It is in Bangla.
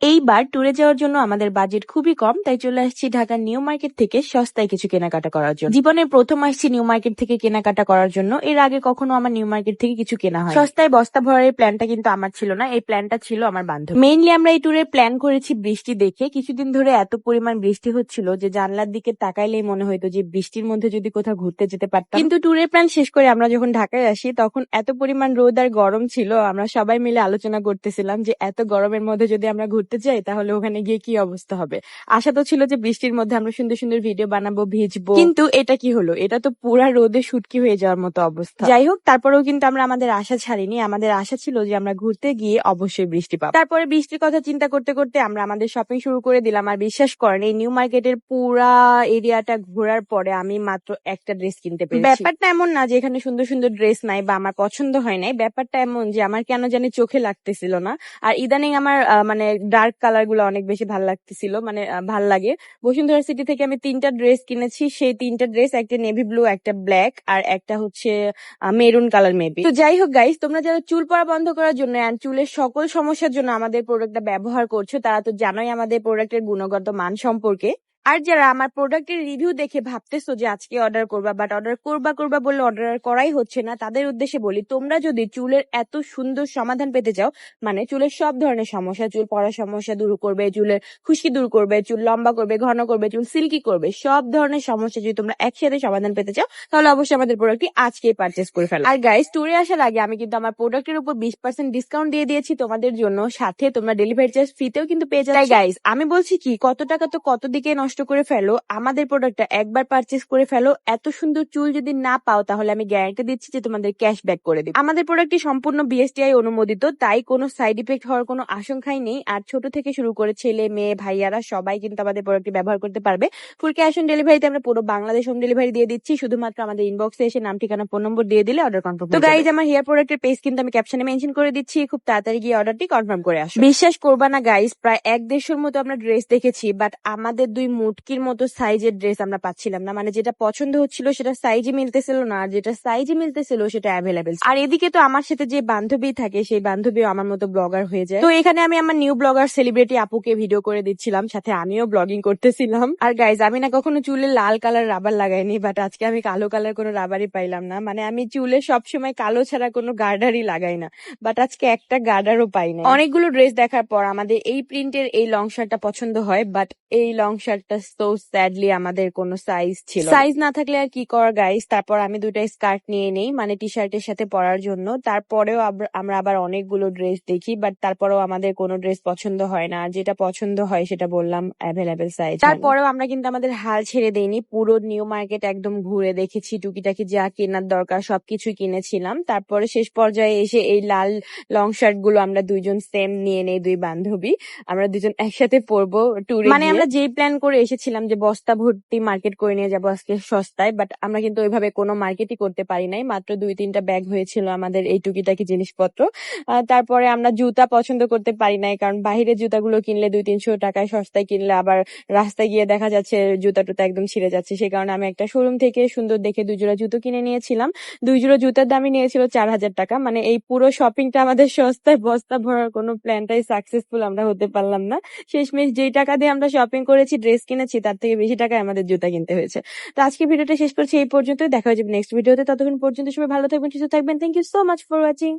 এইবার ট্যুরে যাওয়ার জন্য আমাদের বাজেট খুবই কম, তাই চলে আসছি ঢাকার নিউ মার্কেট থেকে সস্তায় কিছু কেনাকাটা করার জন্য। জীবনে প্রথম আসছি নিউ মার্কেট থেকে কেনাকাটা করার জন্য। এর আগে কখনো আমার নিউ মার্কেট থেকে কিছু কেনা হয় সস্তায় বস্তা ভরার প্ল্যানটা কিন্তু আমার ছিল না, এই প্ল্যানটা ছিল আমার বান্ধবী। মেইনলি আমরা এই ট্যুরের প্ল্যান করেছি বৃষ্টি দেখে। কিছুদিন ধরে এত পরিমাণ বৃষ্টি হচ্ছিল যে জানলার দিকে তাকাইলেই মনে হইতো যে বৃষ্টির মধ্যে যদি কোথাও ঘুরতে যেতে পারতাম। কিন্তু ট্যুরের প্ল্যান শেষ করে আমরা যখন ঢাকায় আসি তখন এত পরিমাণ রোদ আর গরম ছিল, আমরা সবাই মিলে আলোচনা করতেছিলাম যে এত গরমের মধ্যে যদি আমরা ঘুরতে যাই তাহলে ওখানে গিয়ে কি অবস্থা হবে। আশা তো ছিল যে বৃষ্টির মধ্যে আমরা সুন্দর সুন্দর ভিডিও বানাবো, ভিজবো, কিন্তু এটা কি হলো, এটা তো পুরা রোদে শুটকি হয়ে যাওয়ার মতো অবস্থা। যাই হোক, তারপরেও কিন্তু আমরা আমাদের আশা ছাড়িনি। আমাদের আশা ছিল যে আমরা ঘুরতে গিয়ে অবশ্যই বৃষ্টি পাবো। তারপরে বৃষ্টির কথা চিন্তা করতে করতে আমরা আমাদের শপিং শুরু করে দিলাম। আর বিশ্বাস করেন, এই নিউ মার্কেটের পুরা এরিয়াটা ঘোরার পরে আমি মাত্র একটা ড্রেস কিনতে পেরেছি। ব্যাপারটা এমন না যে এখানে সুন্দর সুন্দর ড্রেস নাই বা আমার পছন্দ হয় নাই, ব্যাপারটা এমন যে আমার কেন জানি চোখে লাগতেছিল না। আর ইদানিং আমার মানে ডার্ক কালার গুলো অনেক বেশি ভালো লাগতেছিল, মানে ভাল লাগে। বসুন্ধরা সিটি থেকে আমি 3টা ড্রেস কিনেছি। সেই 3টা ড্রেস, একটা নেভি ব্লু, একটা ব্ল্যাক, আর একটা হচ্ছে মেরুন কালার মেবি। তো যাই হোক গাইস, তোমরা যারা চুল পড়া বন্ধ করার জন্য এন্ড চুলের সকল সমস্যার জন্য আমাদের প্রোডাক্টটা ব্যবহার করছো, তারা তো জানোই আমাদের প্রোডাক্টের গুণগত মান সম্পর্কে। আর যারা আমার প্রোডাক্টের রিভিউ দেখে ভাবতেছো যে আজকে অর্ডার করবা, বাট অর্ডার করবা বললে অর্ডার করাই হচ্ছে না, তাদের উদ্দেশ্যে বলি, তোমরা যদি চুলের এত সুন্দর সমাধান পেতে চাও, মানে চুলের সব ধরনের সমস্যা, চুল পড়ার সমস্যা দূর করবে, চুলের খুশকি দূর করবে, চুল লম্বা করবে, ঘন করবে, চুল সিল্কি করবে, সব ধরনের সমস্যা যদি তোমরা একসাথে সমাধান পেতে চাও, তাহলে অবশ্যই আমাদের প্রোডাক্টটি আজকেই পারচেস করে ফেলো। আর গাইস, ট্যুরে আসার আগে আমি কিন্তু আমার প্রোডাক্টের উপর 20% ডিসকাউন্ট দিয়ে দিয়েছি তোমাদের জন্য, সাথে তোমরা ডেলিভারি চার্জ ফ্রিতেও কিন্তু পেয়ে যাচ্ছ। তাই গাইস, আমি বলছি কি, কত টাকা তো কত দিকে নষ্ট করে ফেলো, আমাদের প্রোডাক্টটা একবার পারচেস করে ফেলো। এত সুন্দর চুল যদি না পাও তাহলে আমি গ্যারান্টি দিচ্ছি যে তোমাদের ক্যাশব্যাক করে দিই। আমাদের প্রোডাক্টটি সম্পূর্ণ বিএসটিআই অনুমোদিত, তাই কোনো সাইড ইফেক্ট হওয়ার কোনো আশঙ্কাই নেই। আর ছোট থেকে শুরু করে ছেলে মেয়ে ভাইয়ারা সবাই কিন্তু আমাদের প্রোডাক্টটি ব্যবহার করতে পারবে। ফুল ক্যাশ অন ডেলিভারিতে আমরা পুরো বাংলাদেশ হোম ডেলিভারি দিয়ে দিচ্ছি। শুধুমাত্র আমাদের ইনবক্সে এসে নাম, ঠিকানা, ফোন নম্বর দিয়ে দিলে অর্ডার কনফার্ম। তো গাইজ, আমার হেয়ার প্রোডাক্টের পেজ কিন্তু আমি ক্যাপশনে মেনশন করে দিচ্ছি, খুব তাড়াতাড়ি গিয়ে অর্ডারটি কনফার্ম করে আসো। বিশ্বাস করবা না গাইজ, প্রায় 1-150 মতো আমরা ড্রেস দেখেছি, বাট আমাদের 2 মুটকির মতো সাইজের ড্রেস আমরা পাচ্ছিলাম না। মানে যেটা পছন্দ হচ্ছিল সেটা সাইজে মিলতেছিল না, আর যেটা সাইজে মিলতেছিল সেটা অ্যাভেলেবেল। আর এদিকে তো আমার সাথে যে বান্ধবী থাকে, সেই বান্ধবীও আমার মতো ব্লগার হয়ে যায়। তো এখানে আমি আমার নিউ ব্লগার সেলিব্রিটি আপুকে ভিডিও করে দিচ্ছিলাম, সাথে আমিও ব্লগিং করতেছিলাম। আর গাইজ, আমি না কখনো চুলে লাল কালার রাবার লাগাইনি, বাট আজকে আমি কালো কালার কোনো রাবারই পাইলাম না। মানে আমি চুলে সবসময় কালো ছাড়া কোনো গার্ডারই লাগাই না, বাট আজকে একটা গার্ডারও পাই না। অনেকগুলো ড্রেস দেখার পর আমাদের এই প্রিন্টের এই লং শার্টটা পছন্দ হয়, বাট এই লং শার্টটা সো স্যাডলি আমাদের কোনো সাইজ ছিল, সাইজ না থাকলে আর কি করার গাইস। তারপর আমি 2টা স্কার্ট নিয়ে নেই, মানে টি শার্টের সাথে পরার জন্য। তারপরেও আমরা আবার অনেকগুলো ড্রেস দেখি, বাট তারপরেও আমাদের কোনো ড্রেস পছন্দ হয় না। যেটা পছন্দ হয় সেটা বললাম অ্যাভেলেবেল সাইজ। তারপরেও আমরা কিন্তু আমাদের হাল ছেড়ে দেইনি, পুরো নিউ মার্কেট একদম ঘুরে দেখেছি, টুকিটাকি যা কেনার দরকার সবকিছু কিনেছিলাম। তারপরে শেষ পর্যায়ে এসে এই লাল লং শার্ট গুলো আমরা দুইজন সেম নিয়ে নেই, 2 বান্ধবী, আমরা দুজন একসাথে পরবো ট্যুরে। মানে আমরা যেই প্ল্যান করে এসেছিলাম যে বস্তা ভর্তি মার্কেট করে নিয়ে যাবো আজকে সস্তায়, বাট আমরা কিন্তু ওইভাবে কোনো মার্কেটই করতে পারি নাই। মাত্র 2-3টা ব্যাগ হয়েছিল আমাদের এই টুকিটাকি জিনিসপত্র। তারপরে আমরা জুতা পছন্দ করতে পারি নাই, কারণ বাহিরের জুতাগুলো কিনলে 200-300 টাকায়, সস্তায় কিনলে আবার রাস্তায় গিয়ে দেখা যাচ্ছে জুতা টুতা একদম ছিঁড়ে যাচ্ছে। সেই কারণে আমি একটা শোরুম থেকে সুন্দর দেখে 2 জোড়া জুতো কিনে নিয়েছিলাম। 2 জোড়া জুতার দামই নিয়েছিল 4000 টাকা। মানে এই পুরো শপিংটা আমাদের সস্তায় বস্তা ভরার কোনো প্ল্যানটাই সাকসেসফুল আমরা হতে পারলাম না। শেষমেশ যেই টাকা দিয়ে আমরা শপিং করেছি, ড্রেস কিনেছি, তার থেকে বেশি টাকায় আমাদের জুতা কিনতে হয়েছে। তো আজকে ভিডিওটা শেষ করছি এই পর্যন্ত, দেখা হয়ে যাবে নেক্সট ভিডিওতে। ততক্ষণ পর্যন্ত সবাই ভালো থাকবেন, সুস্থ থাকবেন। Thank you so much for watching.